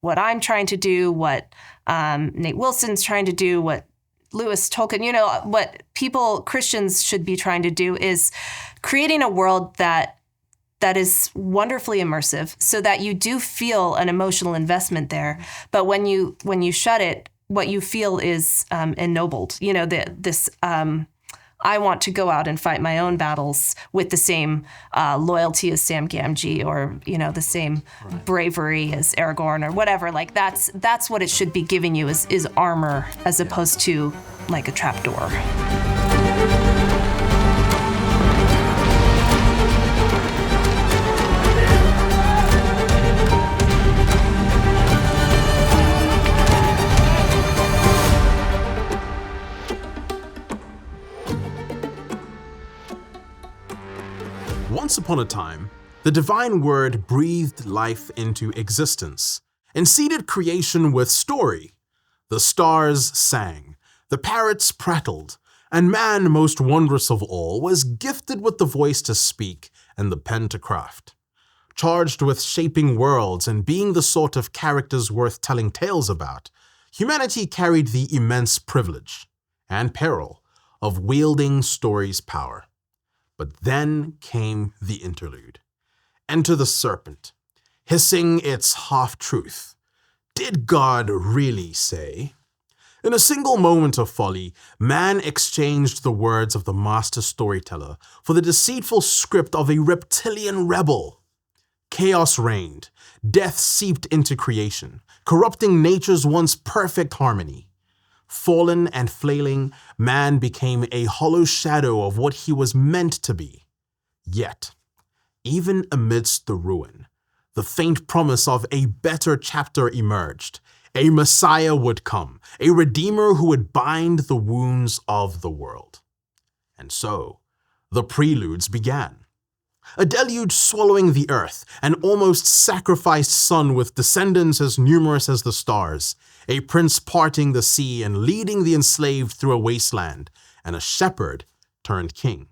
I'm trying to do, what Nate Wilson's trying to do, what Lewis Tolkien, what Christians should be trying to do is creating a world that is wonderfully immersive so that you do feel an emotional investment there. But when you shut it, what you feel is ennobled. I want to go out and fight my own battles with the same loyalty as Sam Gamgee, or the same bravery as Aragorn, or whatever. Like that's what it should be giving you is armor, as opposed to like a trapdoor. Once upon a time, the divine word breathed life into existence and seeded creation with story. The stars sang, the parrots prattled, and man, most wondrous of all, was gifted with the voice to speak and the pen to craft. Charged with shaping worlds and being the sort of characters worth telling tales about, humanity carried the immense privilege and peril of wielding story's power. But then came the interlude. Enter the serpent, hissing its half-truth. Did God really say? In a single moment of folly, man exchanged the words of the master storyteller for the deceitful script of a reptilian rebel. Chaos reigned, death seeped into creation, corrupting nature's once perfect harmony. Fallen and flailing, man became a hollow shadow of what he was meant to be. Yet, even amidst the ruin, the faint promise of a better chapter emerged. A Messiah would come, a Redeemer who would bind the wounds of the world. And so, the preludes began. A deluge swallowing the earth, an almost sacrificed sun with descendants as numerous as the stars, a prince parting the sea and leading the enslaved through a wasteland, and a shepherd turned king.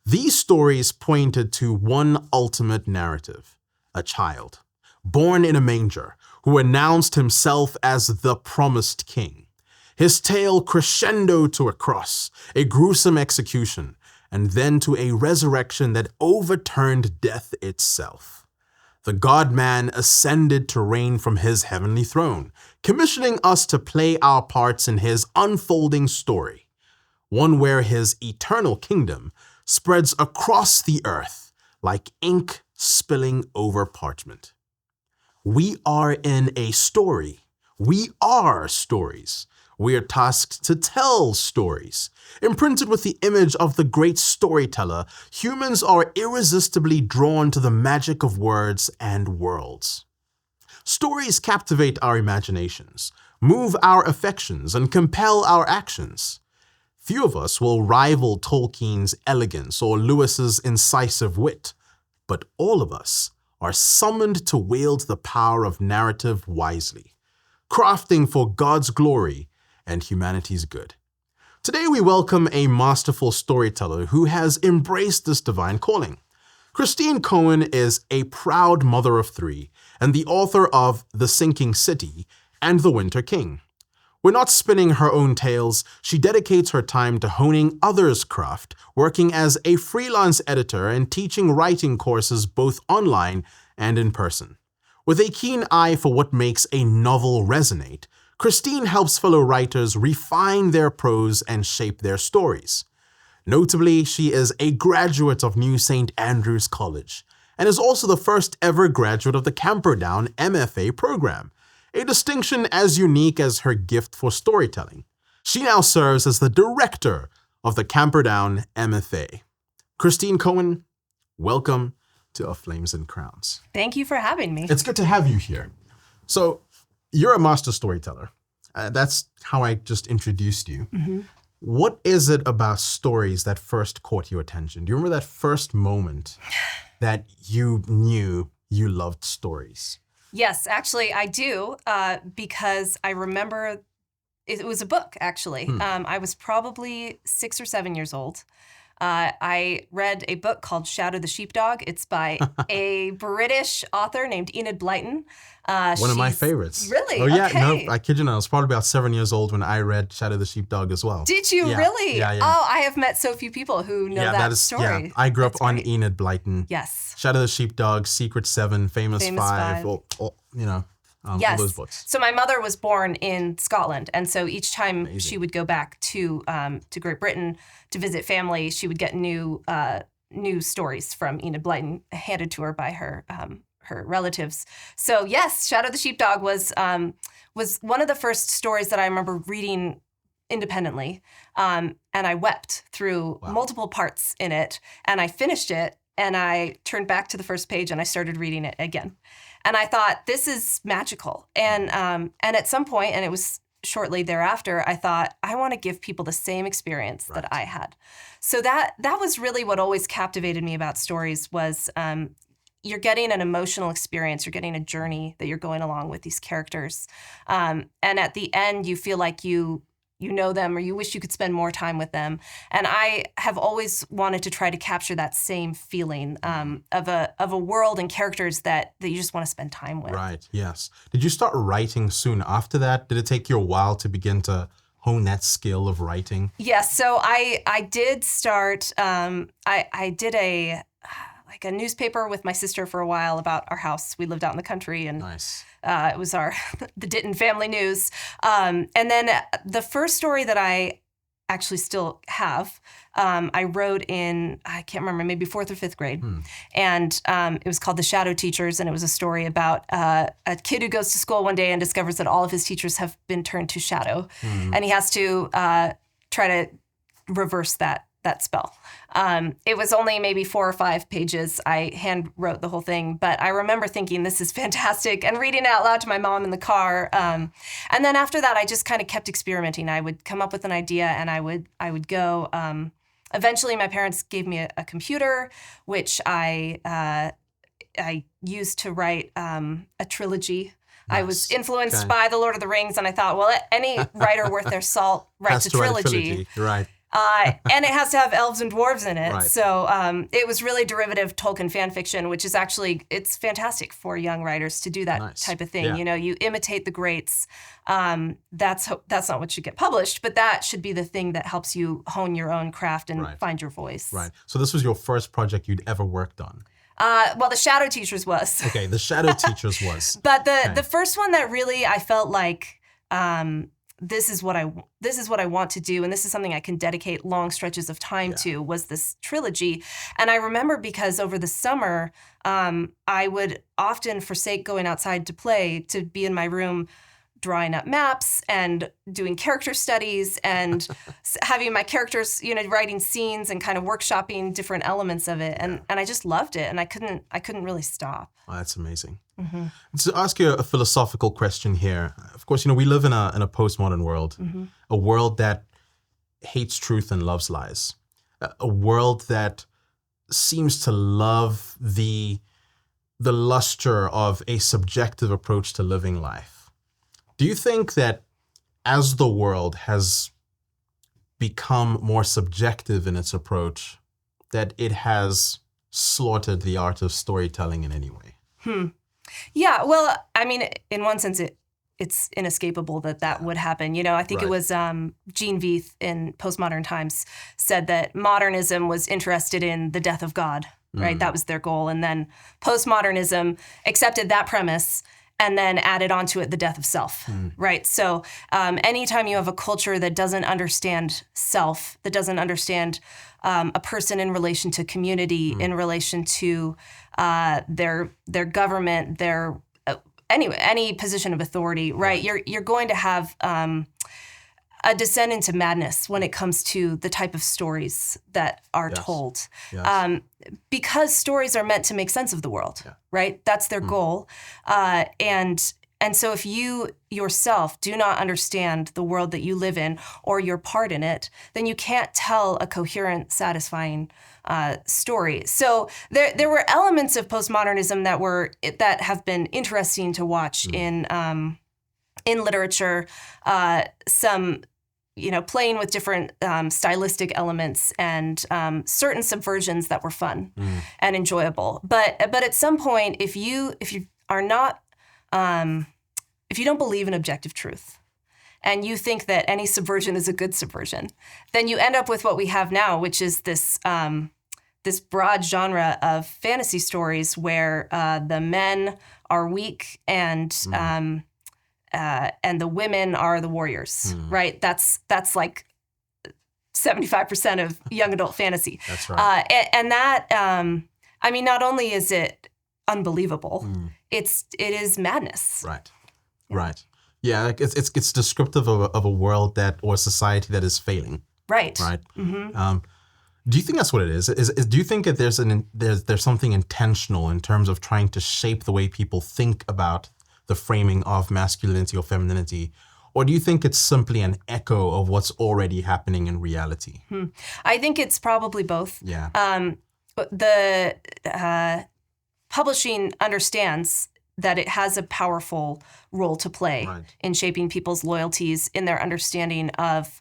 These stories pointed to one ultimate narrative: a child, born in a manger, who announced himself as the promised king. His tale crescendoed to a cross, a gruesome execution, and then to a resurrection that overturned death itself. The God-man ascended to reign from his heavenly throne, commissioning us to play our parts in his unfolding story, one where his eternal kingdom spreads across the earth like ink spilling over parchment. We are in a story. We are stories. We are tasked to tell stories. Imprinted with the image of the great storyteller, humans are irresistibly drawn to the magic of words and worlds. Stories captivate our imaginations, move our affections, and compel our actions. Few of us will rival Tolkien's elegance or Lewis's incisive wit, but all of us are summoned to wield the power of narrative wisely, crafting for God's glory and humanity's good. Today we welcome a masterful storyteller who has embraced this divine calling. Christine Cohen is a proud mother of three and the author of The Sinking City and The Winter King. When not spinning her own tales, she dedicates her time to honing others' craft, working as a freelance editor and teaching writing courses both online and in person. With a keen eye for what makes a novel resonate, Christine helps fellow writers refine their prose and shape their stories. Notably, she is a graduate of New St. Andrews College and is also the first ever graduate of the Camperdown MFA program, a distinction as unique as her gift for storytelling. She now serves as the director of the Camperdown MFA. Christine Cohen, welcome to A Flames and Crowns. Thank you for having me. It's good to have you here. So, you're a master storyteller. That's how I just introduced you. Mm-hmm. What is it about stories that first caught your attention? Do you remember that first moment that you knew you loved stories? Yes, actually, I do, because I remember it was a book, actually. I was probably 6 or 7 years old. I read a book called Shadow the Sheepdog. It's by a British author named Enid Blyton. One of my favorites. Really? Oh, yeah. Okay. No, I kid you not. I was probably about 7 years old when I read Shadow the Sheepdog as well. Did you really? Yeah. Oh, I have met so few people who know that story. Yeah, I grew up That's on great. Enid Blyton. Yes. Shadow the Sheepdog, Secret Seven, Famous Five. All Yes. all those books. So my mother was born in Scotland, and so each time she would go back to Great Britain to visit family, she would get new stories from Enid Blyton handed to her by her relatives. So yes, Shadow the Sheepdog was one of the first stories that I remember reading independently, and I wept through multiple parts in it, and I finished it, and I turned back to the first page and I started reading it again. And I thought, this is magical. And at some point, and it was shortly thereafter, I thought, I want to give people the same experience that I had. So that was really what always captivated me about stories was you're getting an emotional experience. You're getting a journey that you're going along with these characters. And at the end, you feel like you know them or you wish you could spend more time with them. And I have always wanted to try to capture that same feeling of a world and characters that you just want to spend time with. Right, yes. Did you start writing soon after that? Did it take you a while to begin to hone that skill of writing? Yes, so I did start, I did a newspaper with my sister for a while about our house. We lived out in the country, and nice. It was the Ditton Family News. And then the first story that I actually still have, I wrote in, I can't remember, maybe 4th or 5th grade. And it was called The Shadow Teachers, and it was a story about a kid who goes to school one day and discovers that all of his teachers have been turned to shadow. And he has to try to reverse that spell. It was only maybe 4 or 5 pages. I hand wrote the whole thing, but I remember thinking, this is fantastic, and reading it out loud to my mom in the car. And then after that, I just kind of kept experimenting. I would come up with an idea, and I would go. Eventually, my parents gave me a computer, which I used to write a trilogy. Nice. I was influenced by The Lord of the Rings, and I thought, well, any writer worth their salt writes a trilogy. Right. And it has to have elves and dwarves in it. Right. So it was really derivative Tolkien fan fiction, which is actually, it's fantastic for young writers to do that type of thing. Yeah. You know, you imitate the greats. That's not what should get published, but that should be the thing that helps you hone your own craft and find your voice. Right. So this was your first project you'd ever worked on? Well, The Shadow Teachers was. Okay, The Shadow Teachers was. But the first one that really I felt like, this is what I want to do, and this is something I can dedicate long stretches of time to, was this trilogy. And I remember because over the summer, I would often forsake going outside to play to be in my room drawing up maps and doing character studies and having my characters, writing scenes and kind of workshopping different elements of it. And I just loved it, and I couldn't really stop. Oh, that's amazing. Mm-hmm. To ask you a philosophical question here, of course, we live in a postmodern world, a world that hates truth and loves lies, a world that seems to love the luster of a subjective approach to living life. Do you think that as the world has become more subjective in its approach, that it has slaughtered the art of storytelling in any way? Yeah, well, I mean, in one sense, it's inescapable that would happen. I think it was Jean Vieth in Postmodern Times said that modernism was interested in the death of God, right? That was their goal. And then postmodernism accepted that premise and then added onto it the death of self, right? So anytime you have a culture that doesn't understand self, that doesn't understand a person in relation to community, in relation to their government, their any position of authority, right? You're going to have a descent into madness when it comes to the type of stories that are told. Yes. Because stories are meant to make sense of the world, right? That's their goal. And so if you yourself do not understand the world that you live in or your part in it, then you can't tell a coherent, satisfying story. So there were elements of postmodernism that have been interesting to watch in literature. Some playing with different stylistic elements and certain subversions that were fun and enjoyable. But at some point, if you are not, if you don't believe in objective truth, and you think that any subversion is a good subversion, then you end up with what we have now, which is this this broad genre of fantasy stories where the men are weak and the women are the warriors, right? That's like 75% of young adult fantasy. That's right. And that, I mean, not only is it unbelievable, it is madness. Right. Yeah. Right. Yeah, like it's descriptive of a world that, or a society that is failing. Right. Right. Mm-hmm. Do you think that's what it is? Do you think that there's something intentional in terms of trying to shape the way people think about the framing of masculinity or femininity? Or do you think it's simply an echo of what's already happening in reality? I think it's probably both. Yeah. The publishing understands that it has a powerful role to play in shaping people's loyalties in their understanding of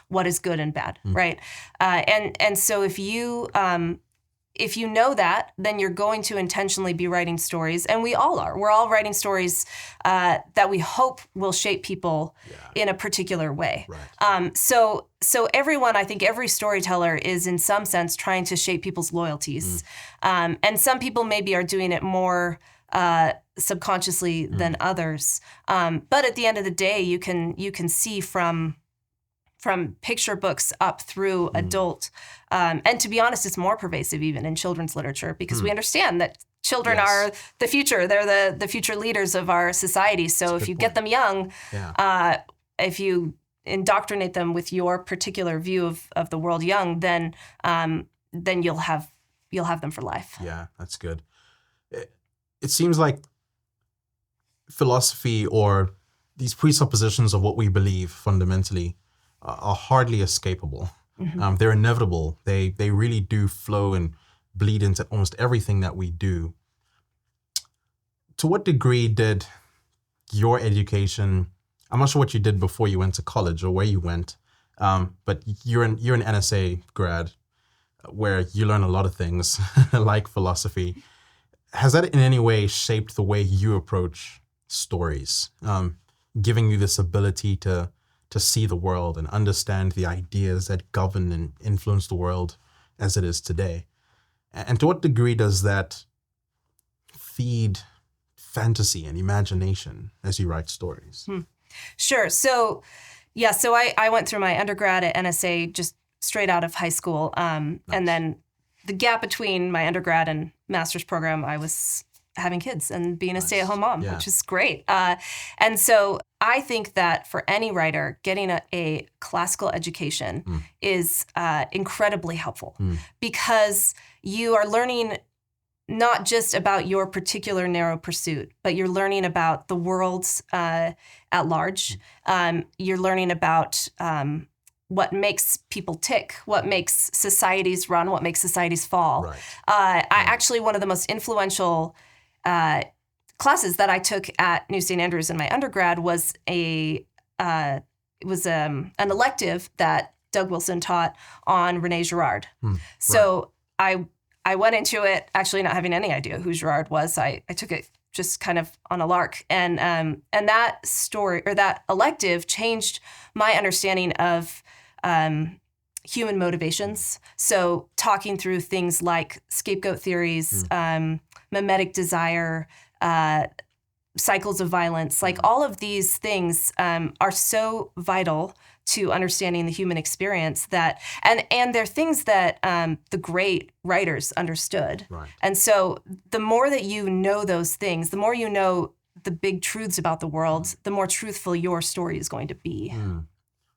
what is good and bad, right? And so if you know that, then you're going to intentionally be writing stories, and we all are. We're all writing stories that we hope will shape people in a particular way. Right. So everyone, I think every storyteller is in some sense trying to shape people's loyalties. And some people maybe are doing it more subconsciously than others. But at the end of the day, you can see from picture books up through adult. And to be honest, it's more pervasive even in children's literature, because we understand that children are the future. They're the future leaders of our society. So if you get them young, if you indoctrinate them with your particular view of the world young, then you'll have them for life. Yeah, that's good. It seems like philosophy, or these presuppositions of what we believe fundamentally, are hardly escapable. They're inevitable. They really do flow and bleed into almost everything that we do. To what degree did your education, I'm not sure what you did before you went to college or where you went, but you're an NSA grad where you learn a lot of things like philosophy. Has that in any way shaped the way you approach stories, giving you this ability to see the world and understand the ideas that govern and influence the world as it is today? And to what degree does that feed fantasy and imagination as you write stories? Sure. So I went through my undergrad at NSA just straight out of high school. Nice. And then the gap between my undergrad and master's program, I was having kids and being a stay-at-home mom, which is great. And so I think that for any writer, getting a classical education is incredibly helpful, because you are learning not just about your particular narrow pursuit, but you're learning about the world at large. You're learning about what makes people tick, what makes societies run, what makes societies fall. Right. Actually, one of the most influential classes that I took at New St. Andrews in my undergrad was an elective that Doug Wilson taught on René Girard. So I went into it actually not having any idea who Girard was. I took it just kind of on a lark, and that story, or that elective, changed my understanding of human motivations. So talking through things like scapegoat theories, mimetic desire, cycles of violence, like all of these things are so vital to understanding the human experience, that and they're things that the great writers understood. Right. And so the more that you know those things, the more you know the big truths about the world, the more truthful your story is going to be.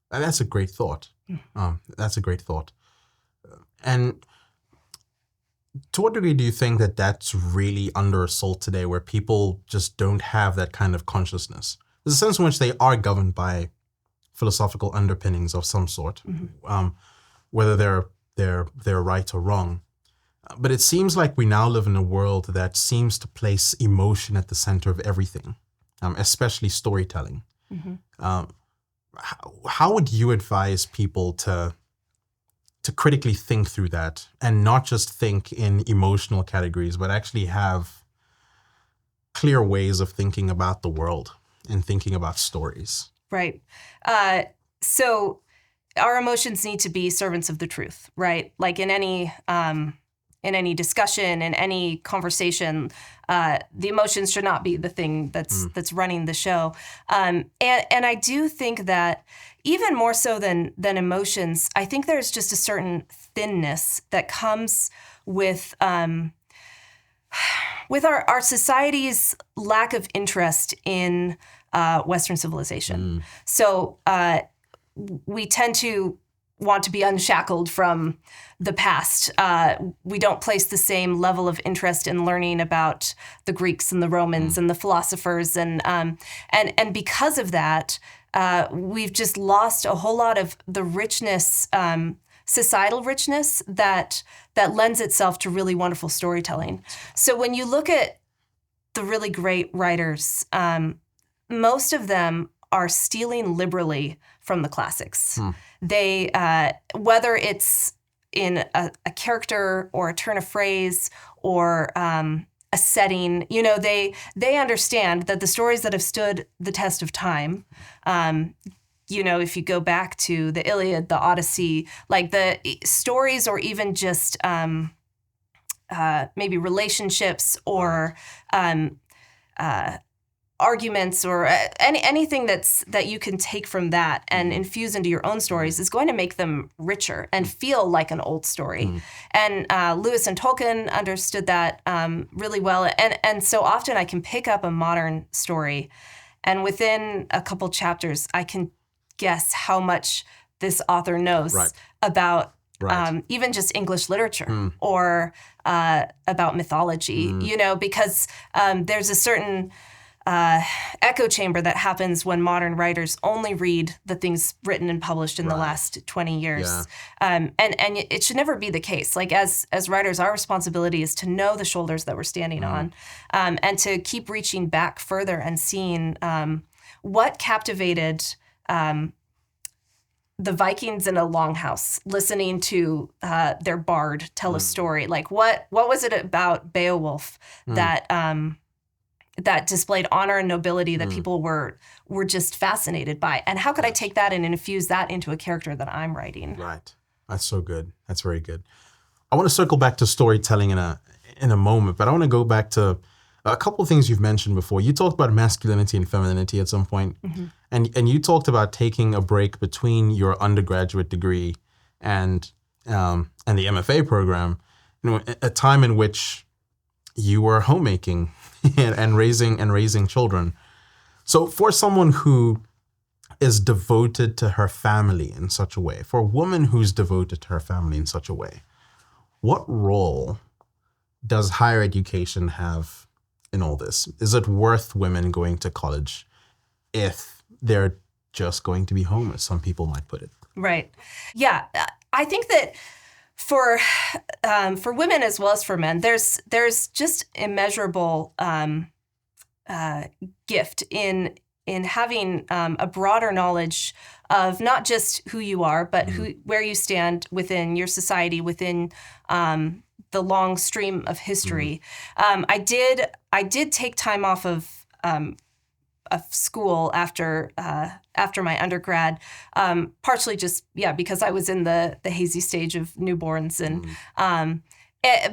That's a great thought. That's a great thought. And to what degree do you think that that's really under assault today, where people just don't have that kind of consciousness? There's a sense in which they are governed by philosophical underpinnings of some sort, whether they're right or wrong. But it seems like we now live in a world that seems to place emotion at the center of everything, especially storytelling. How would you advise people to critically think through that and not just think in emotional categories, but actually have clear ways of thinking about the world and thinking about stories? Right. So our emotions need to be servants of the truth, right? Like in any discussion, in any conversation, the emotions should not be the thing that's running the show. And I do think that even more so than emotions, I think there's just a certain thinness that comes with our society's lack of interest in Western civilization. So we tend to want to be unshackled from the past. We don't place the same level of interest in learning about the Greeks and the Romans and the philosophers, and because of that, we've just lost a whole lot of the richness, societal richness that lends itself to really wonderful storytelling. So when you look at the really great writers, most of them are stealing liberally from the classics. They, whether it's in a character or a turn of phrase or a setting, they understand that the stories that have stood the test of time, if you go back to the Iliad, the Odyssey, like the stories, or even just maybe relationships or arguments or anything that you can take from that and infuse into your own stories is going to make them richer and feel like an old story. And Lewis and Tolkien understood that really well. And so often I can pick up a modern story, and within a couple chapters, I can guess how much this author knows about even just English literature or about mythology, because there's a certain echo chamber that happens when modern writers only read the things written and published in the last 20 years. And it should never be the case. Like as writers, our responsibility is to know the shoulders that we're standing on, and to keep reaching back further and seeing what captivated the Vikings in a longhouse, listening to their bard tell a story. Like what was it about Beowulf that displayed honor and nobility that people were just fascinated by? And how could I take that and infuse that into a character that I'm writing? Right. That's so good. That's very good. I want to circle back to storytelling in a moment, but I want to go back to a couple of things you've mentioned before. You talked about masculinity and femininity at some point, and you talked about taking a break between your undergraduate degree and the MFA program, a time in which you were homemaking and raising children. So for someone who is devoted to her family in such a way, for a woman who's devoted to her family in such a way, what role does higher education have in all this? Is it worth women going to college if they're just going to be home, as some people might put it? Right. Yeah. I think that for women as well as for men, there's just immeasurable gift in having a broader knowledge of not just who you are, but where you stand within your society, within the long stream of history. I did take time off of school after my undergrad, partially just because I was in the hazy stage of newborns, and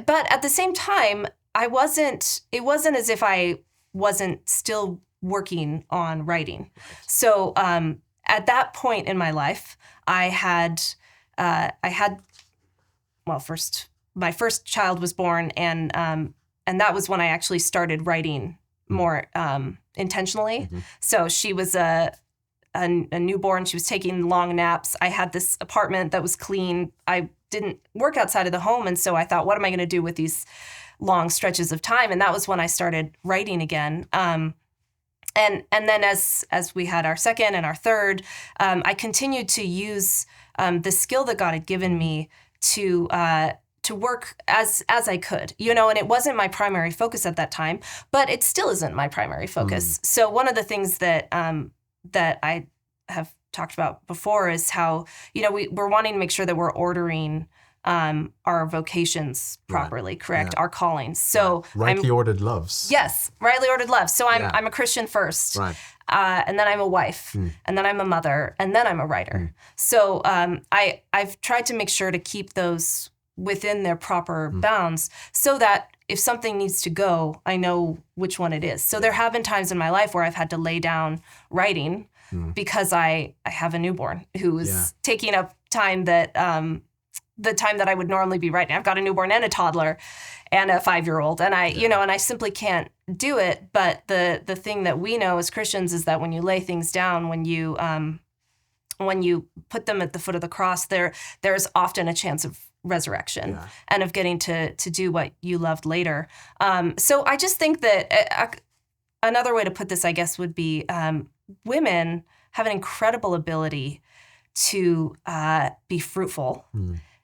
but at the same time, it wasn't as if I wasn't still working on writing. So at that point in my life, I had first my first child was born, and that was when I actually started writing more intentionally. So she was a newborn. She was taking long naps. I had this apartment that was clean. I didn't work outside of the home, and so I thought, what am I going to do with these long stretches of time? And that was when I started writing again. And then as we had our second and our third, I continued to use the skill that God had given me to work as I could, and it wasn't my primary focus at that time, but it still isn't my primary focus. So one of the things that I have talked about before is how, we're wanting to make sure that we're ordering our vocations properly, correct? Our callings. So rightly ordered loves. Yes, rightly ordered love. So I'm a Christian first, right. And then I'm a wife, and then I'm a mother, and then I'm a writer. So I've tried to make sure to keep those within their proper bounds, so that if something needs to go, I know which one it is. So there have been times in my life where I've had to lay down writing because I have a newborn who is taking up time that the time that I would normally be writing. I've got a newborn and a toddler and a 5-year-old, and I simply can't do it. But the thing that we know as Christians is that when you lay things down, when you put them at the foot of the cross, there's often a chance of resurrection and of getting to do what you loved later. So I just think that another way to put this, I guess, would be women have an incredible ability to be fruitful,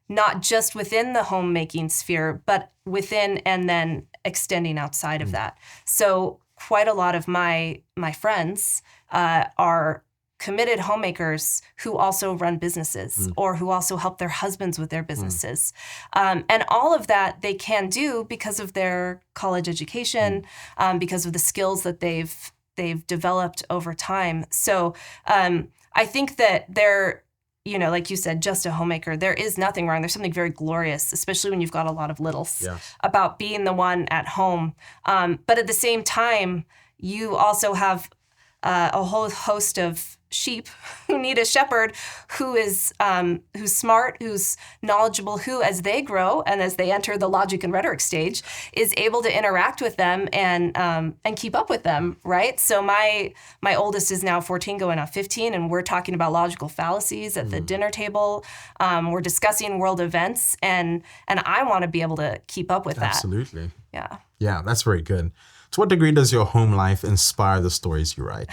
not just within the homemaking sphere, but within and then extending outside of that. So quite a lot of my friends are committed homemakers who also run businesses or who also help their husbands with their businesses. And all of that they can do because of their college education, because of the skills that they've developed over time. So I think that they're, like you said, just a homemaker, there is nothing wrong. There's something very glorious, especially when you've got a lot of littles, about being the one at home. But at the same time, you also have a whole host of sheep who need a shepherd who's smart, who's knowledgeable, who, as they grow and as they enter the logic and rhetoric stage, is able to interact with them and keep up with them, right? So my oldest is now 14, going on 15, and we're talking about logical fallacies at the dinner table. We're discussing world events, and I want to be able to keep up with that. Absolutely. Yeah. Yeah, that's very good. To what degree does your home life inspire the stories you write?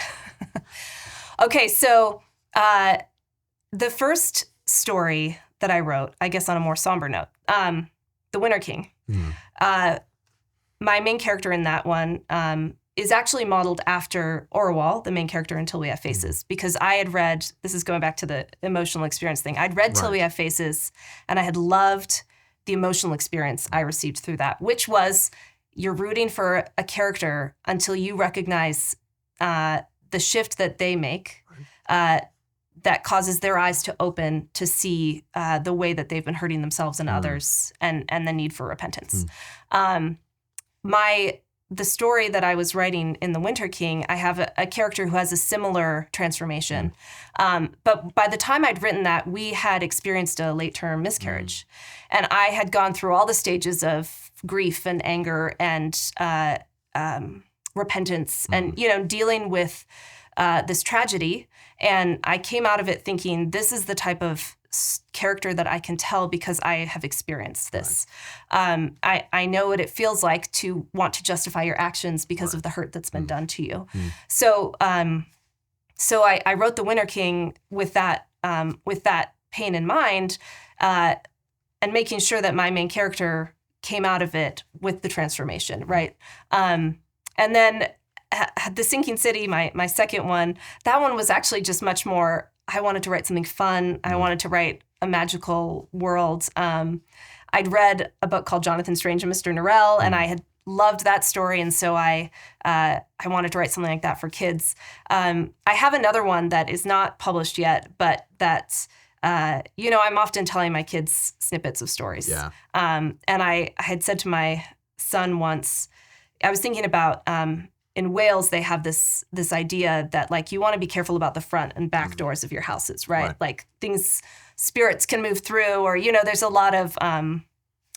Okay, so the first story that I wrote, I guess on a more somber note, The Winter King. My main character in that one is actually modeled after Orwell, the main character in Till We Have Faces, because I had read, this is going back to the emotional experience thing, I'd read Till We Have Faces, and I had loved the emotional experience I received through that, which was you're rooting for a character until you recognize the shift that they make that causes their eyes to open to see the way that they've been hurting themselves and others, and the need for repentance. The story that I was writing in The Winter King, I have a character who has a similar transformation. But by the time I'd written that, we had experienced a late-term miscarriage. And I had gone through all the stages of grief and anger and repentance and, dealing with this tragedy. And I came out of it thinking, this is the type of character that I can tell because I have experienced this. I know what it feels like to want to justify your actions because of the hurt that's been done to you. So I wrote The Winter King with that pain in mind, and making sure that my main character came out of it with the transformation, right? And then The Sinking City, my second one, that one was actually just much more, I wanted to write something fun. I wanted to write a magical world. I'd read a book called Jonathan Strange and Mr. Norrell, and I had loved that story, and so I wanted to write something like that for kids. I have another one that is not published yet, but that's, I'm often telling my kids snippets of stories. Yeah. And I had said to my son once, I was thinking about, in Wales, they have this idea that, like, you want to be careful about the front and back doors of your houses, right? Like, spirits can move through, or, there's a lot of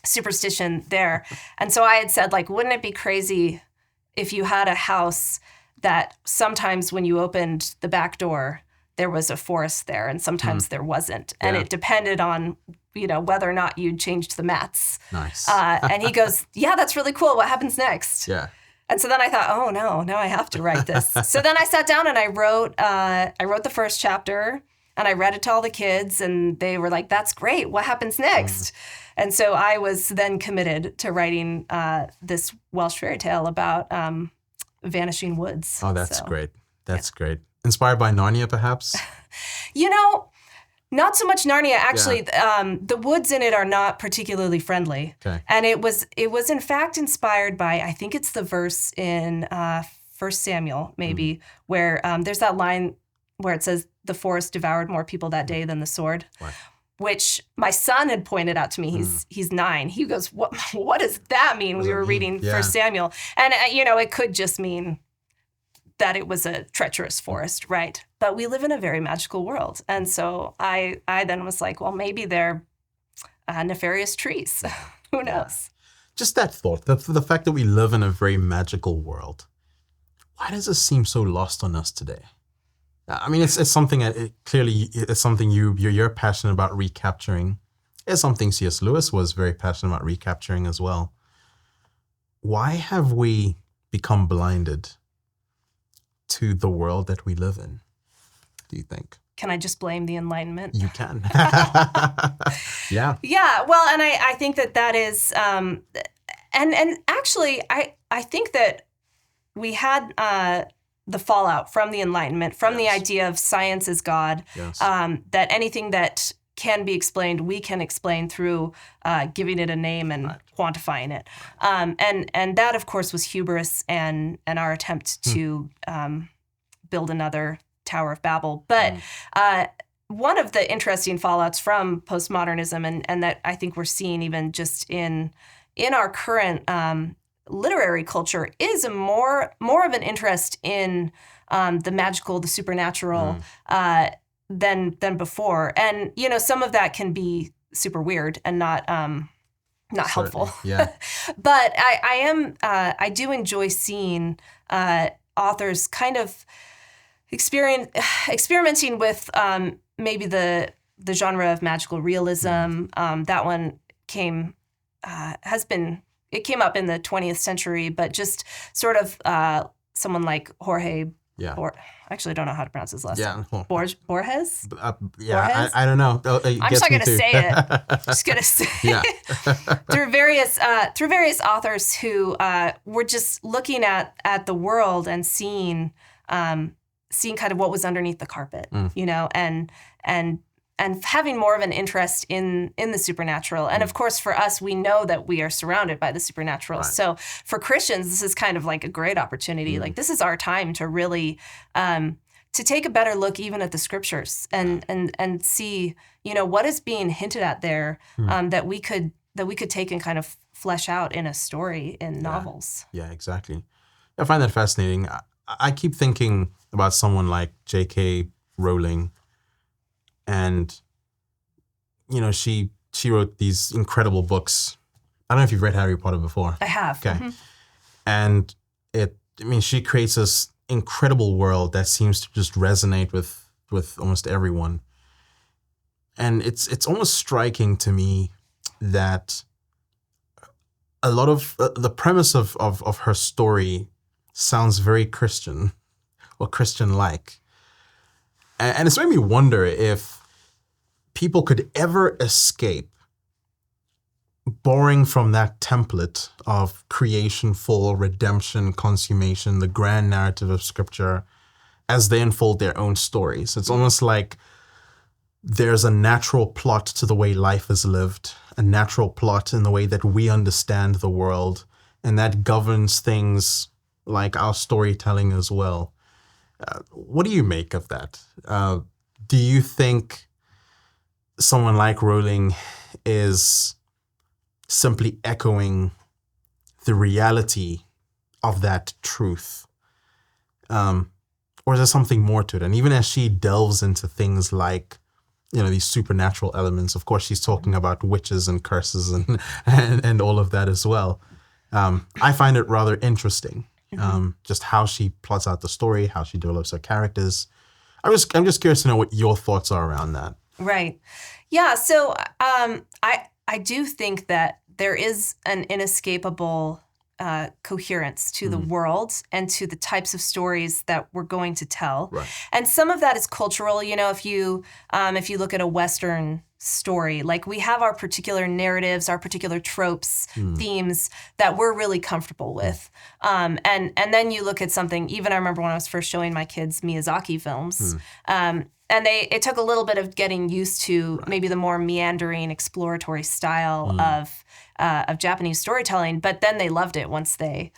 superstition there. And so I had said, like, wouldn't it be crazy if you had a house that sometimes when you opened the back door, there was a forest there, and sometimes there wasn't. And it depended on, whether or not you'd changed the mats. Nice. And he goes, yeah, that's really cool. What happens next? Yeah. And so then I thought, oh no, now I have to write this. So then I sat down and I wrote the first chapter, and I read it to all the kids, and they were like, that's great. What happens next? And so I was then committed to writing this Welsh fairy tale about vanishing woods. Oh, that's great. That's great. Inspired by Narnia, perhaps? Not so much Narnia. Actually, the woods in it are not particularly friendly. Okay. And it was in fact inspired by, I think it's the verse in 1 Samuel, maybe, where there's that line where it says, the forest devoured more people that day than the sword. Right. Which my son had pointed out to me. He's 9. He goes, what does that mean? We were reading 1 Samuel. And, it could just mean that it was a treacherous forest, right? But we live in a very magical world. And so I then was like, well, maybe they're nefarious trees. Who knows? Just that thought, the fact that we live in a very magical world. Why does it seem so lost on us today? I mean, it's something that clearly it's something you're passionate about recapturing. It's something C.S. Lewis was very passionate about recapturing as well. Why have we become blinded to the world that we live in, do you think? Can I just blame the Enlightenment? You can. Yeah. Yeah. Well, and I think that is, and actually, I think that we had the fallout from the Enlightenment, from the idea of science as God, that anything that can be explained, we can explain through giving it a name and quantifying it. And that, of course, was hubris and our attempt to build another Tower of Babel. But one of the interesting fallouts from postmodernism, and that I think we're seeing even just in our current literary culture, is a more of an interest in the magical, the supernatural, than before. And some of that can be super weird and not helpful. Yeah. But I do enjoy seeing authors kind of experimenting with maybe the genre of magical realism. That one came up in the 20th century, but just sort of someone like Jorge. Yeah. I actually don't know how to pronounce his last name. Borges? Borges? I don't know. I'm just not going to say it. Just going to say it. through various authors who were just looking at the world and seeing kind of what was underneath the carpet, and having more of an interest in the supernatural. And of course, for us, we know that we are surrounded by the supernatural. Right. So for Christians, this is kind of like a great opportunity. Like, this is our time to really to take a better look even at the scriptures and see, what is being hinted at there that we could take and kind of flesh out in a story in novels. Yeah, exactly. I find that fascinating. I keep thinking about someone like J.K. Rowling. And, she wrote these incredible books. I don't know if you've read Harry Potter before. I have. Okay. Mm-hmm. And she creates this incredible world that seems to just resonate with almost everyone. And it's almost striking to me that a lot of the premise of her story sounds very Christian or Christian-like. And it's made me wonder if people could ever escape borrowing from that template of creation, fall, redemption, consummation, the grand narrative of Scripture, as they unfold their own stories. It's almost like there's a natural plot to the way life is lived, a natural plot in the way that we understand the world, and that governs things like our storytelling as well. What do you make of that? Do you think someone like Rowling is simply echoing the reality of that truth? Or is there something more to it? And even as she delves into things like, these supernatural elements, of course, she's talking about witches and curses and all of that as well. I find it rather interesting. Just how she plots out the story, how she develops her characters. I'm just curious to know what your thoughts are around that. Right. Yeah. So I do think that there is an inescapable coherence to the world and to the types of stories that we're going to tell. Right. And some of that is cultural. If you look at a Western story, like, we have our particular narratives, our particular tropes, themes that we're really comfortable with. And then you look at something, even I remember when I was first showing my kids Miyazaki films, And it took a little bit of getting used to maybe the more meandering, exploratory style of Japanese storytelling, but then they loved it once they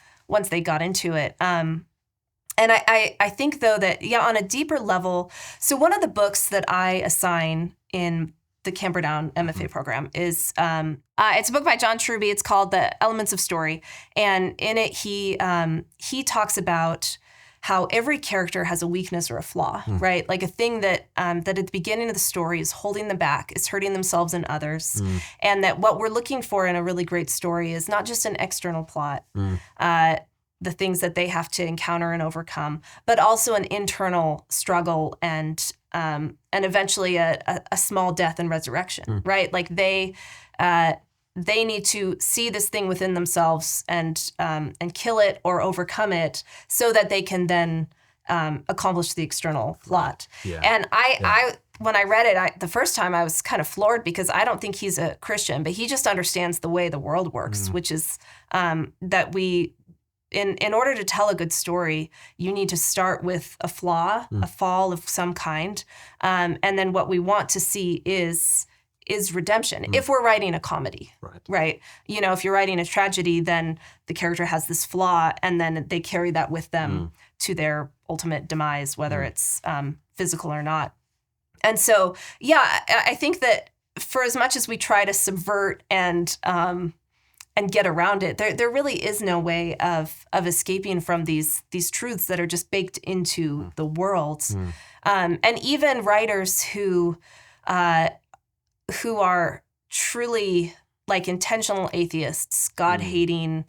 got into it. And I think, though, that, on a deeper level, so one of the books that I assign in the Camperdown MFA program is, it's a book by John Truby. It's called The Elements of Story. And in it, he talks about how every character has a weakness or a flaw, right? Like a thing that at the beginning of the story is holding them back, is hurting themselves and others. And that what we're looking for in a really great story is not just an external plot, the things that they have to encounter and overcome, but also an internal struggle and eventually a small death and resurrection, right? Like they need to see this thing within themselves and kill it or overcome it so that they can then accomplish the external plot. Yeah. And I when I read it, the first time I was kind of floored because I don't think he's a Christian, but he just understands the way the world works, which is that we, in order to tell a good story, you need to start with a flaw, a fall of some kind, and then what we want to see is redemption. If we're writing a comedy, right? If you're writing a tragedy, then the character has this flaw, and then they carry that with them to their ultimate demise, whether it's physical or not. And so, I think that for as much as we try to subvert and get around it, there really is no way of escaping from these truths that are just baked into the world. And even writers who are truly like intentional atheists, God-hating,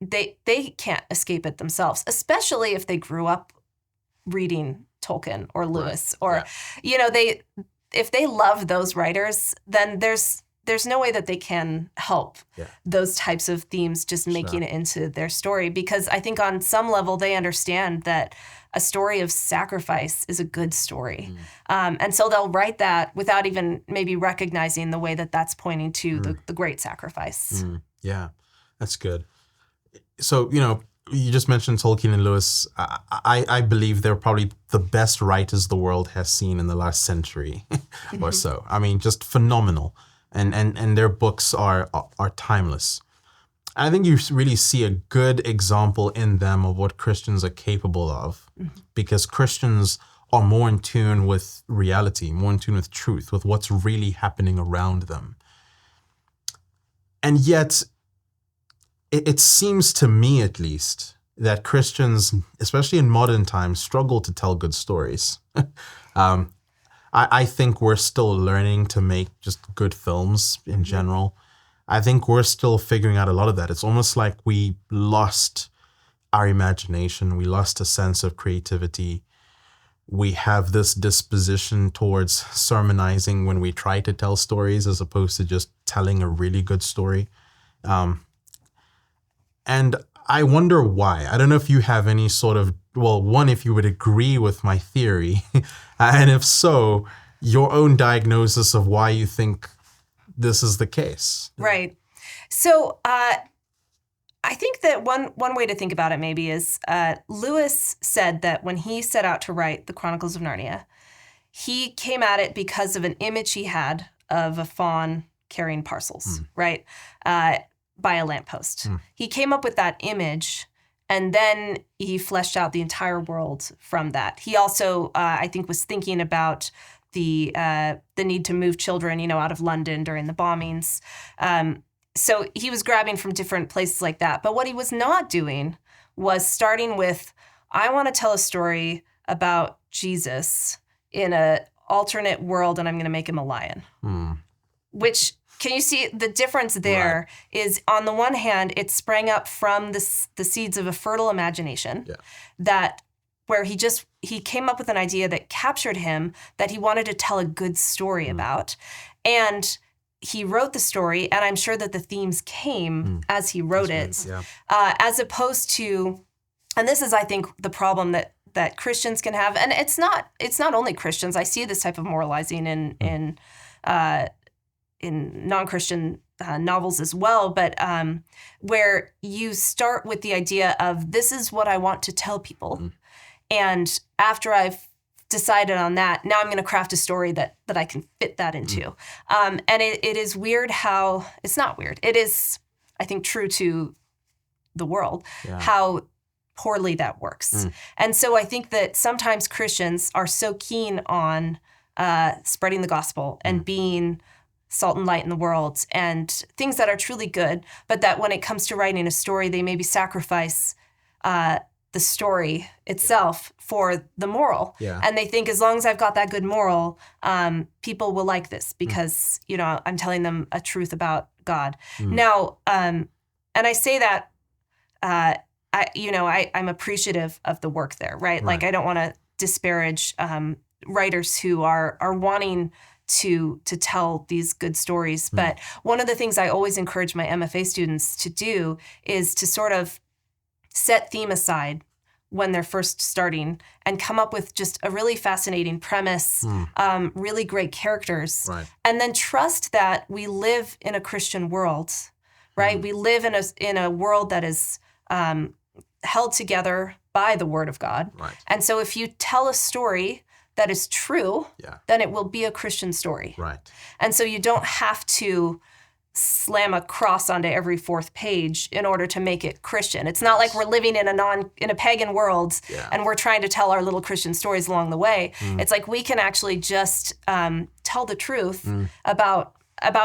they can't escape it themselves, especially if they grew up reading Tolkien or Lewis or, if they love those writers, then there's no way that they can help those types of themes just making it into their story, because I think on some level they understand that a story of sacrifice is a good story. And so they'll write that without even maybe recognizing the way that that's pointing to the great sacrifice. Yeah, that's good. So, you just mentioned Tolkien and Lewis. I believe they're probably the best writers the world has seen in the last century or so. I mean, just phenomenal. And their books are timeless. I think you really see a good example in them of what Christians are capable of, because Christians are more in tune with reality, more in tune with truth, with what's really happening around them. And yet, it seems to me at least that Christians, especially in modern times, struggle to tell good stories. I think we're still learning to make just good films in general. I think we're still figuring out a lot of that. It's almost like we lost our imagination. We lost a sense of creativity. We have this disposition towards sermonizing when we try to tell stories as opposed to just telling a really good story. And I wonder why. I don't know if you have any sort of, one, if you would agree with my theory, and if so, your own diagnosis of why you think this is the case. Right. So I think that one way to think about it maybe is Lewis said that when he set out to write the Chronicles of Narnia, he came at it because of an image he had of a fawn carrying parcels, right, by a lamppost. He came up with that image, and then he fleshed out the entire world from that. He also, I think, was thinking about the need to move children, out of London during the bombings. So he was grabbing from different places like that. But what he was not doing was starting with, I want to tell a story about Jesus in an alternate world, and I'm going to make him a lion. Which, can you see the difference there? Is on the one hand, it sprang up from the seeds of a fertile imagination that where he came up with an idea that captured him, that he wanted to tell a good story about. And he wrote the story, and I'm sure that the themes came as he wrote it, as opposed to, and this is, I think, the problem that Christians can have, and it's not only Christians. I see this type of moralizing in non-Christian novels as well, but where you start with the idea of, this is what I want to tell people, and after I've decided on that. Now I'm going to craft a story that I can fit that into. And it is weird how, it's not weird. It is, I think, true to the world, how poorly that works. And so I think that sometimes Christians are so keen on spreading the gospel and being salt and light in the world and things that are truly good, but that when it comes to writing a story, they maybe sacrifice the story itself for the moral. And they think as long as I've got that good moral, people will like this because, you know, I'm telling them a truth about God. Now, and I say that, I'm appreciative of the work there, right? Like, I don't want to disparage writers who are wanting to tell these good stories. But one of the things I always encourage my MFA students to do is to sort of set theme aside when they're first starting and come up with just a really fascinating premise, really great characters, and then trust that we live in a Christian world, right? We live in a world that is held together by the Word of God. And so if you tell a story that is true, then it will be a Christian story. And so you don't have to slam a cross onto every fourth page in order to make it Christian. It's not like we're living in a pagan world and we're trying to tell our little Christian stories along the way. It's like we can actually just tell the truth about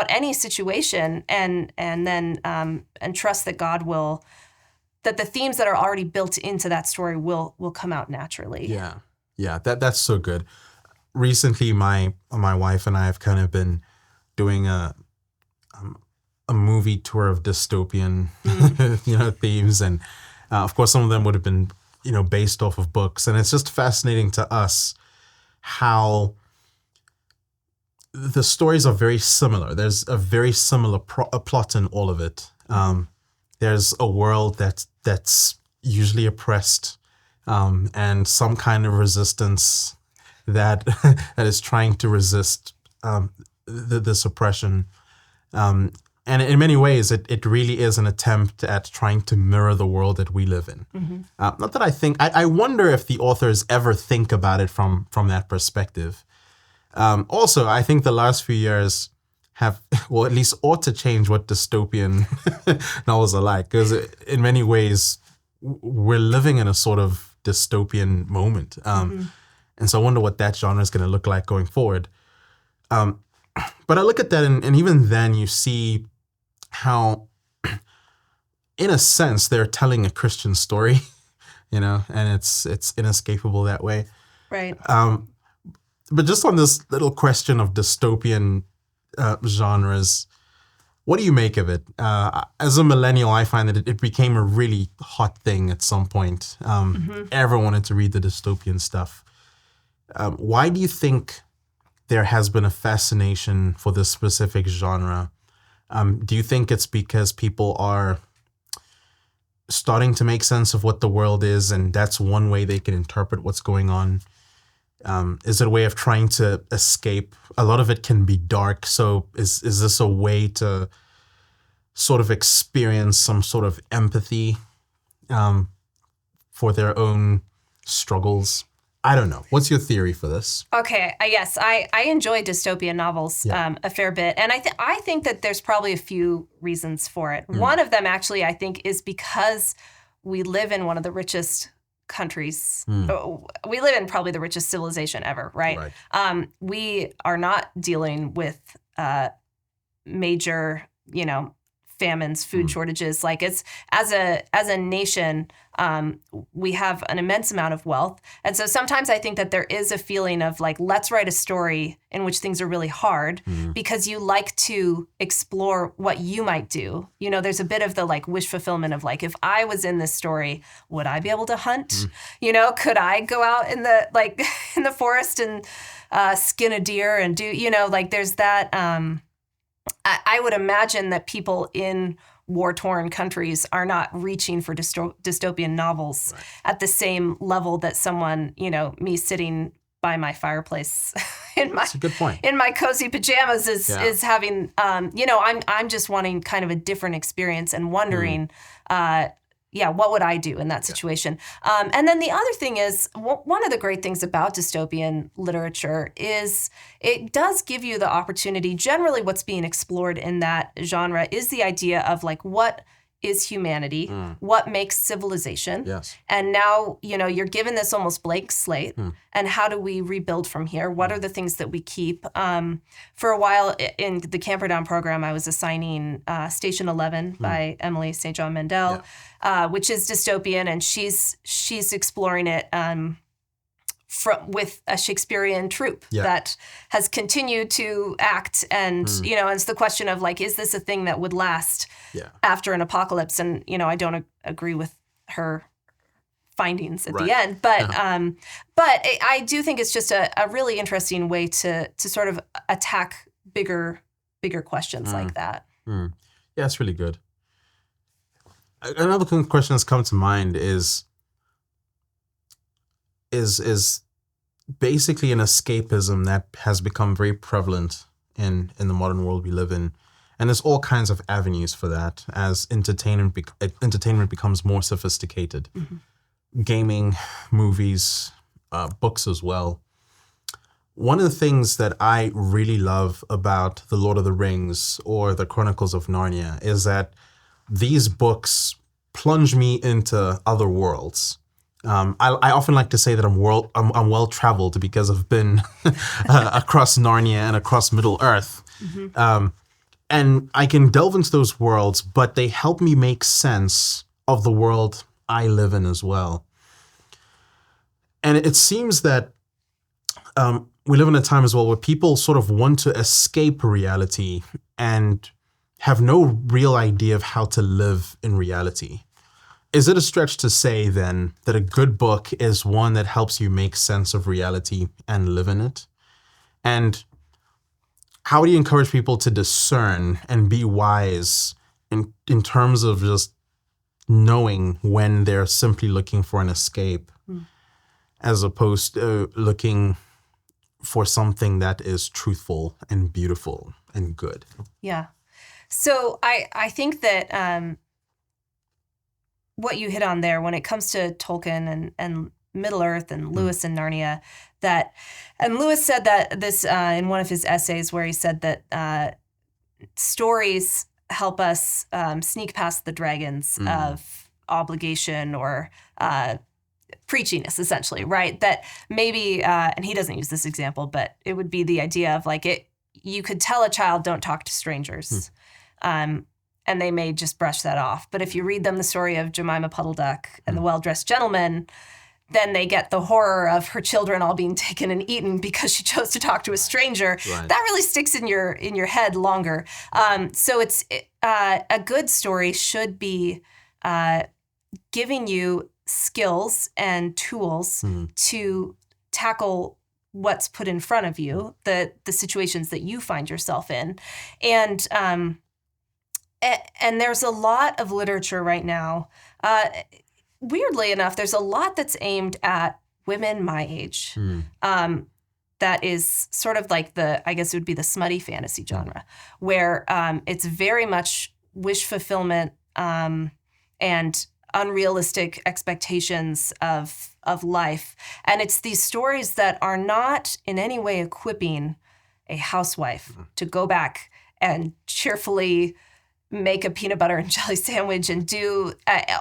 any situation and then trust that God will, that the themes that are already built into that story will come out naturally. Yeah, that's so good. Recently, my wife and I have kind of been doing a movie tour of dystopian, themes, and of course, some of them would have been, based off of books, and it's just fascinating to us how the stories are very similar. There's a very similar plot in all of it. There's a world that's usually oppressed. And some kind of resistance that is trying to resist this oppression. And in many ways, it really is an attempt at trying to mirror the world that we live in. Not that I wonder if the authors ever think about it from that perspective. Also, I think the last few years have, well, at least ought to change what dystopian novels are like, because in many ways, we're living in a sort of dystopian moment. And so I wonder what that genre is going to look like going forward. But I look at that and even then you see how, in a sense, they're telling a Christian story, and it's inescapable that way. Right. But just on this little question of dystopian genres, what do you make of it? As a millennial, I find that it became a really hot thing at some point. Everyone wanted to read the dystopian stuff. Why do you think there has been a fascination for this specific genre? Do you think it's because people are starting to make sense of what the world is, and that's one way they can interpret what's going on? Is it a way of trying to escape? A lot of it can be dark. So is this a way to sort of experience some sort of empathy for their own struggles? I don't know. What's your theory for this? Okay. Yes, I enjoy dystopian novels a fair bit. And I think that there's probably a few reasons for it. One of them, actually, I think, is because we live in one of the richest countries. We live in probably the richest civilization ever, right? We are not dealing with major, famines, food shortages. Like, it's as a nation, we have an immense amount of wealth. And so sometimes I think that there is a feeling of like, let's write a story in which things are really hard because you like to explore what you might do. There's a bit of the like wish fulfillment of like, if I was in this story, would I be able to hunt? Could I go out in the forest and skin a deer and do, there's that, I would imagine that people in war-torn countries are not reaching for dystopian novels at the same level that someone, me sitting by my fireplace That's a good point. in my cozy pajamas is having, I'm just wanting kind of a different experience and wondering, what would I do in that situation? And then the other thing is, one of the great things about dystopian literature is it does give you the opportunity. Generally, what's being explored in that genre is the idea of like, what is humanity? What makes civilization? Yes. And now, you're given this almost blank slate. And how do we rebuild from here? What are the things that we keep? For a while in the Camperdown program, I was assigning Station 11 by Emily St. John Mandel, which is dystopian, and she's exploring it with a Shakespearean troupe that has continued to act, and it's the question of like, is this a thing that would last after an apocalypse? And I don't agree with her findings at the end, but I do think it's just a really interesting way to sort of attack bigger questions like that. Yeah, it's really good. Another question that's come to mind is basically an escapism that has become very prevalent in the modern world we live in. And there's all kinds of avenues for that as entertainment becomes more sophisticated. Gaming, movies, books as well. One of the things that I really love about The Lord of the Rings or The Chronicles of Narnia is that these books plunge me into other worlds. I often like to say that I'm well traveled because I've been across Narnia and across Middle Earth, and I can delve into those worlds, but they help me make sense of the world I live in as well. And it seems that we live in a time as well where people sort of want to escape reality and have no real idea of how to live in reality. Is it a stretch to say, then, that a good book is one that helps you make sense of reality and live in it? And how do you encourage people to discern and be wise in terms of just knowing when they're simply looking for an escape as opposed to looking for something that is truthful and beautiful and good? Yeah. So I think that what you hit on there when it comes to Tolkien and Middle Earth and Lewis and Narnia, and Lewis said that this in one of his essays where he said that stories help us sneak past the dragons of obligation or preachiness, essentially, right? That maybe, and he doesn't use this example, but it would be the idea of like you could tell a child don't talk to strangers. And they may just brush that off. But if you read them the story of Jemima Puddle Duck and the Well-Dressed Gentleman, then they get the horror of her children all being taken and eaten because she chose to talk to a stranger. Right. That really sticks in your head longer. So it's a good story should be giving you skills and tools to tackle what's put in front of you, the situations that you find yourself in, and there's a lot of literature right now. Weirdly enough, there's a lot that's aimed at women my age. That is sort of like I guess it would be the smutty fantasy genre, where it's very much wish fulfillment and unrealistic expectations of life. And it's these stories that are not in any way equipping a housewife to go back and cheerfully make a peanut butter and jelly sandwich and do,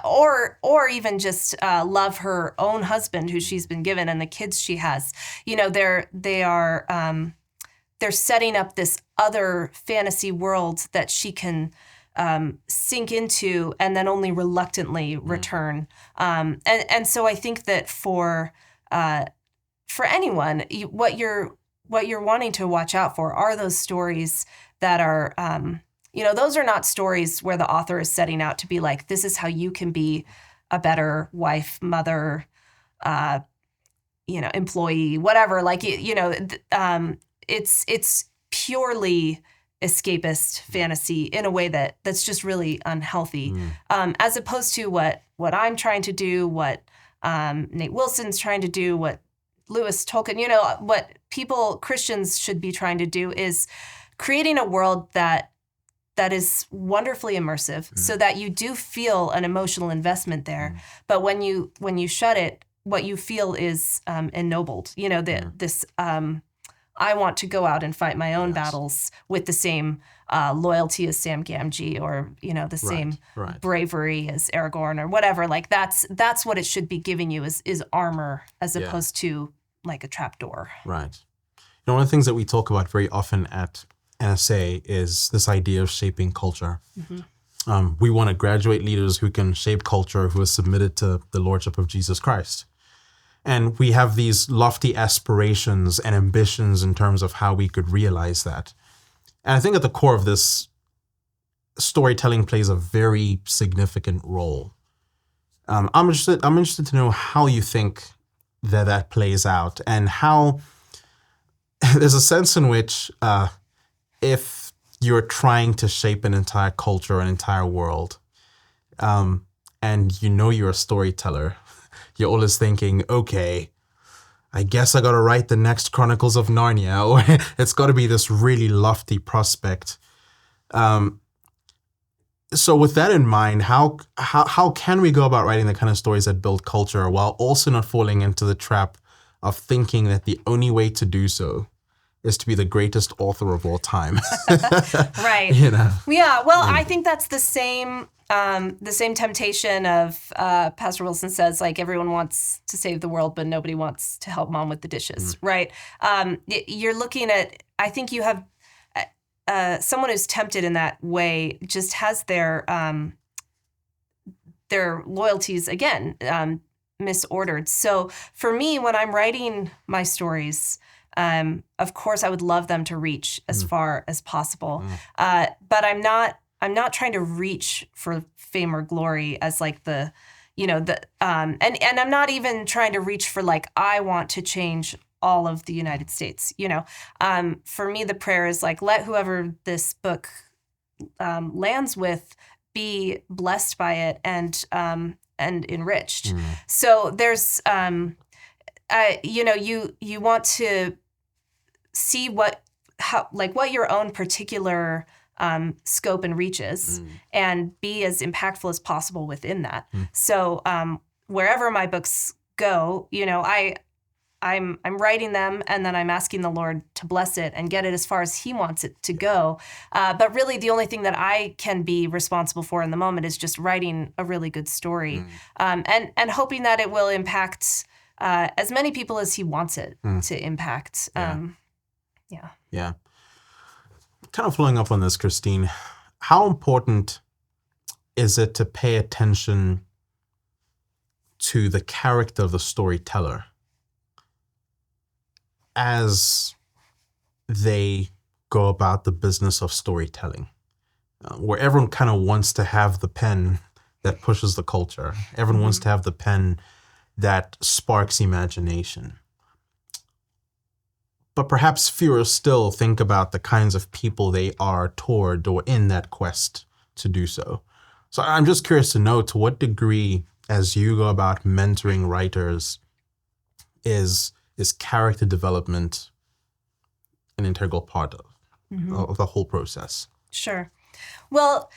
or even just love her own husband who she's been given and the kids she has. They're setting up this other fantasy world that she can sink into and then only reluctantly return. And so I think that for anyone, what you're wanting to watch out for are those stories that are those are not stories where the author is setting out to be like, this is how you can be a better wife, mother, employee, whatever. Like, it's purely escapist fantasy in a way that's just really unhealthy, as opposed to what I'm trying to do, what Nate Wilson's trying to do, what Lewis Tolkien, what Christians should be trying to do is creating a world that that is wonderfully immersive, so that you do feel an emotional investment there. But when you shut it, what you feel is ennobled. You know, this I want to go out and fight my own battles with the same loyalty as Sam Gamgee, or the same bravery as Aragorn, or whatever. Like that's what it should be giving you is armor, as opposed to like a trapdoor. Right. One of the things that we talk about very often at NSA is this idea of shaping culture. We want to graduate leaders who can shape culture, who are submitted to the lordship of Jesus Christ. And we have these lofty aspirations and ambitions in terms of how we could realize that. And I think at the core of this, storytelling plays a very significant role. I'm interested to know how you think that plays out, and how there's a sense in which if you're trying to shape an entire culture, an entire world, and you're a storyteller, you're always thinking, okay, I guess I got to write the next Chronicles of Narnia, or it's got to be this really lofty prospect. So with that in mind, how can we go about writing the kind of stories that build culture while also not falling into the trap of thinking that the only way to do so is to be the greatest author of all time? Right. Yeah. Well, I think that's the same temptation of Pastor Wilson says, like, everyone wants to save the world, but nobody wants to help mom with the dishes, right? You're looking at, I think you have someone who's tempted in that way just has their loyalties, again, misordered. So for me, when I'm writing my stories, of course, I would love them to reach as far as possible, but I'm not trying to reach for fame or glory as like and I'm not even trying to reach for like, I want to change all of the United States. For me, the prayer is like, let whoever this book lands with be blessed by it and enriched. So there's you want to see what your own particular scope and reaches, and be as impactful as possible within that. So wherever my books go, I'm writing them, and then I'm asking the Lord to bless it and get it as far as He wants it to go. But really, the only thing that I can be responsible for in the moment is just writing a really good story, and hoping that it will impact as many people as He wants it to impact. Yeah. Kind of following up on this, Christine, how important is it to pay attention to the character of the storyteller as they go about the business of storytelling, where everyone kind of wants to have the pen that pushes the culture. Everyone wants to have the pen that sparks imagination. But perhaps fewer still think about the kinds of people they are toward or in that quest to do so. So I'm just curious to know, to what degree, as you go about mentoring writers, is character development an integral part of the whole process? Sure. Well,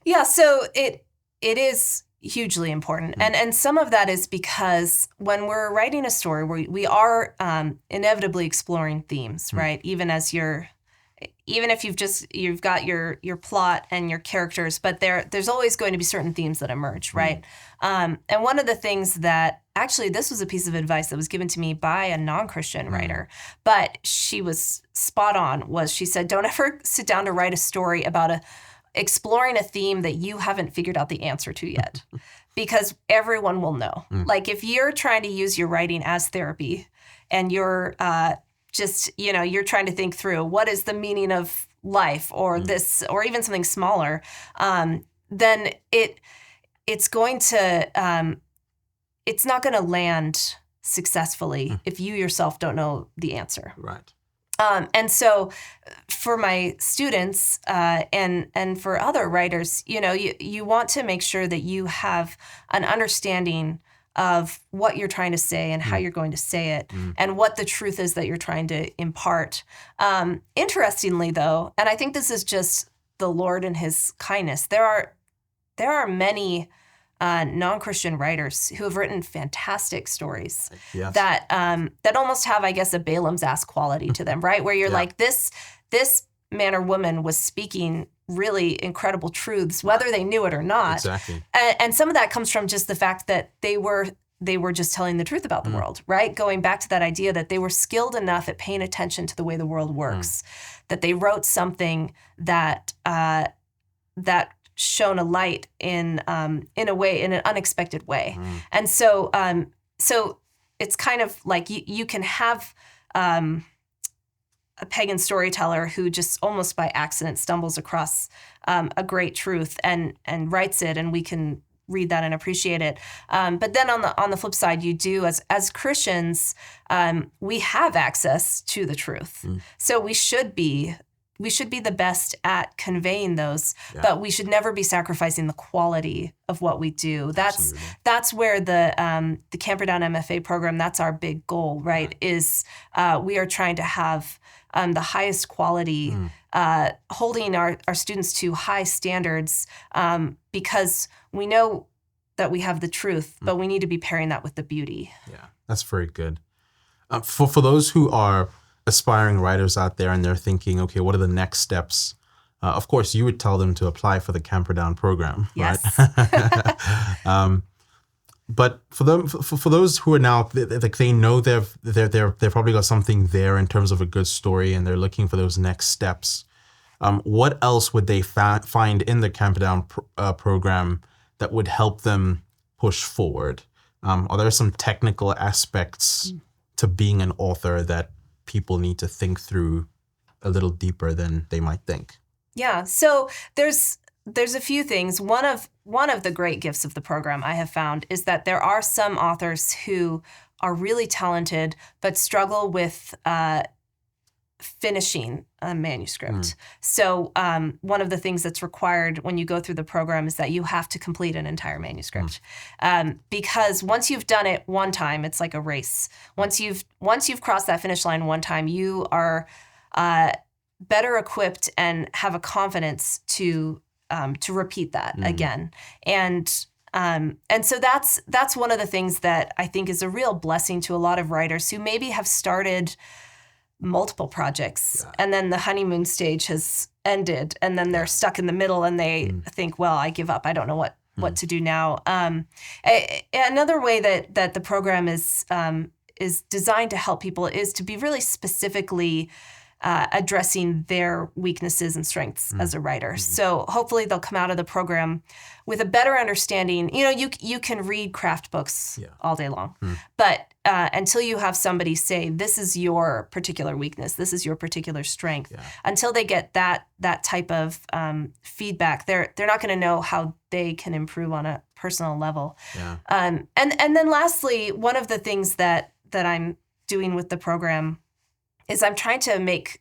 yeah, so it is hugely important. And some of that is because when we're writing a story, we are inevitably exploring themes, right? Even if you've got your plot and your characters, but there's always going to be certain themes that emerge, right? And one of the things that, actually, this was a piece of advice that was given to me by a non-Christian writer, but she was spot on, was she said, don't ever sit down to write a story about exploring a theme that you haven't figured out the answer to yet, because everyone will know. Like, if you're trying to use your writing as therapy, and you're you're trying to think through what is the meaning of life, or this, or even something smaller, then it's not going to land successfully if you yourself don't know the answer. Right. And so for my students and for other writers, you want to make sure that you have an understanding of what you're trying to say and how you're going to say it, and what the truth is that you're trying to impart. Interestingly, though, and I think this is just the Lord and his kindness. There are many non-Christian writers who have written fantastic stories that almost have, I guess, a Balaam's ass quality to them, right? Where you're like, this man or woman was speaking really incredible truths, whether they knew it or not. Exactly. And some of that comes from just the fact that they were just telling the truth about the world, right? Going back to that idea that they were skilled enough at paying attention to the way the world works, that they wrote something that shone a light in a way, in an unexpected way. And so it's kind of like you can have a pagan storyteller who just almost by accident stumbles across a great truth and writes it, and we can read that and appreciate it. But then on the flip side, you do as Christians, we have access to the truth, so we should be the best at conveying those, but we should never be sacrificing the quality of what we do. That's where the Camperdown MFA program, that's our big goal, right? Is we are trying to have the highest quality, holding our students to high standards, because we know that we have the truth, but we need to be pairing that with the beauty. Yeah, that's very good. For those who are aspiring writers out there and they're thinking, okay, what are the next steps? Of course, you would tell them to apply for the Camperdown program, yes. Right? But for those who are now, like they know they've probably got something there in terms of a good story, and they're looking for those next steps. What else would they find in the Camperdown program that would help them push forward? Are there some technical aspects to being an author that people need to think through a little deeper than they might think? Yeah. So there's a few things. One of the great gifts of the program I have found is that there are some authors who are really talented but struggle with finishing a manuscript. So one of the things that's required when you go through the program is that you have to complete an entire manuscript, because once you've done it one time, it's like a race. Once you've crossed that finish line one time, you are better equipped and have a confidence to repeat that again. And so that's one of the things that I think is a real blessing to a lot of writers who maybe have started multiple projects and then the honeymoon stage has ended, and then they're stuck in the middle and they think, well, I give up. I don't know what to do now. Another way that the program is designed to help people is to be really specifically addressing their weaknesses and strengths as a writer. So hopefully they'll come out of the program with a better understanding. You know, you can read craft books all day long, but until you have somebody say, this is your particular weakness, this is your particular strength, until they get that type of feedback, they're not going to know how they can improve on a personal level. And then lastly, one of the things that I'm doing with the program is I'm trying to make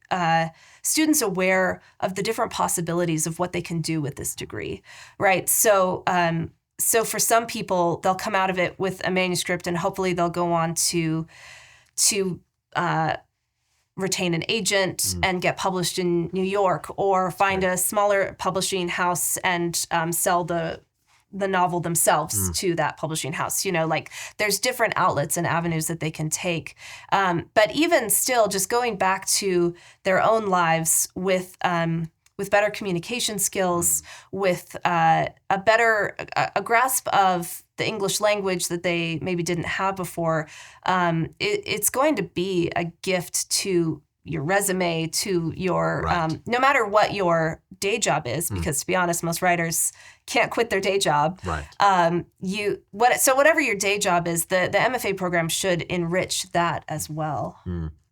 students aware of the different possibilities of what they can do with this degree, right? So for some people, they'll come out of it with a manuscript, and hopefully they'll go on to retain an agent and get published in New York, or find a smaller publishing house and sell the novel themselves to that publishing house. You know, like there's different outlets and avenues that they can take. But even still, just going back to their own lives with better communication skills, with a grasp of the English language that they maybe didn't have before, it's going to be a gift to your resume, to your, no matter what your day job is, because to be honest, most writers can't quit their day job. So whatever your day job is, the MFA program should enrich that as well.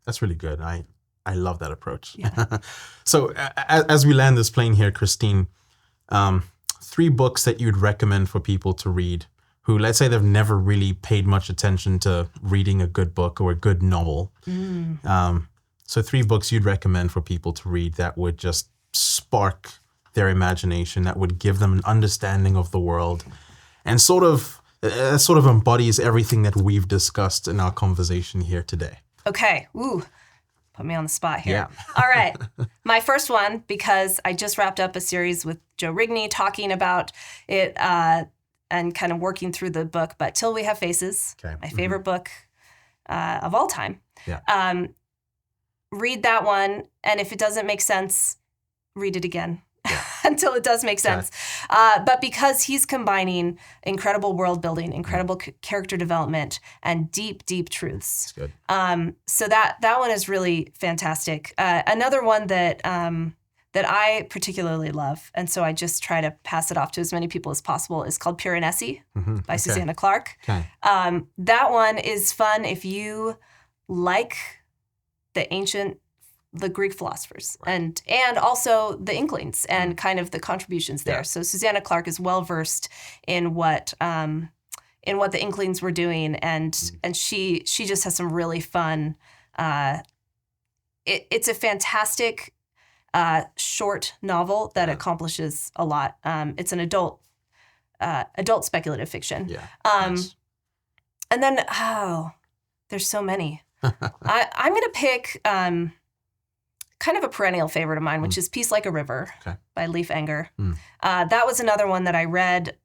That's really good. I love that approach. So as we land this plane here, Christine, 3 books that you'd recommend for people to read who, let's say, they've never really paid much attention to reading a good book or a good novel. So 3 books you'd recommend for people to read that would just spark their imagination, that would give them an understanding of the world, and sort of embodies everything that we've discussed in our conversation here today. Okay. Put me on the spot here. Yeah. All right. My first one, because I just wrapped up a series with Joe Rigney talking about it and kind of working through the book, but Till We Have Faces, my favorite book of all time. Yeah. Read that one, and if it doesn't make sense, read it again. Until it does make sense. But because he's combining incredible world building, incredible character development, and deep, deep truths. That's good. So that one is really fantastic. Another one that I particularly love, and so I just try to pass it off to as many people as possible, is called Pure and Essie by Susanna Clarke. Okay. That one is fun if you like the Greek philosophers, and also the Inklings and kind of the contributions there. So Susanna Clarke is well versed in what the Inklings were doing, and she just has some really fun. It's a fantastic short novel that accomplishes a lot. It's an adult speculative fiction. Yeah. Nice. And then there's so many. I'm gonna pick. Kind of a perennial favorite of mine, which is Peace Like a River by Leif Enger. That was another one that I read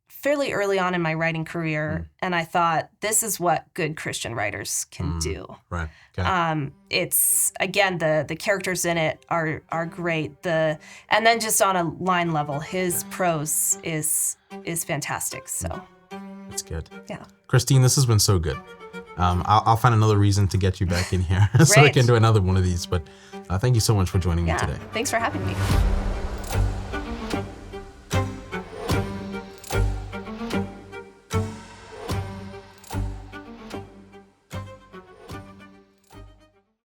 fairly early on in my writing career, and I thought, this is what good Christian writers can do. Right. Okay. It's, again, the characters in it are great. And then just on a line level, his prose is fantastic. So that's good. Yeah. Christine, this has been so good. I'll find another reason to get you back in here so we can do another one of these. But thank you so much for joining me today. Thanks for having me.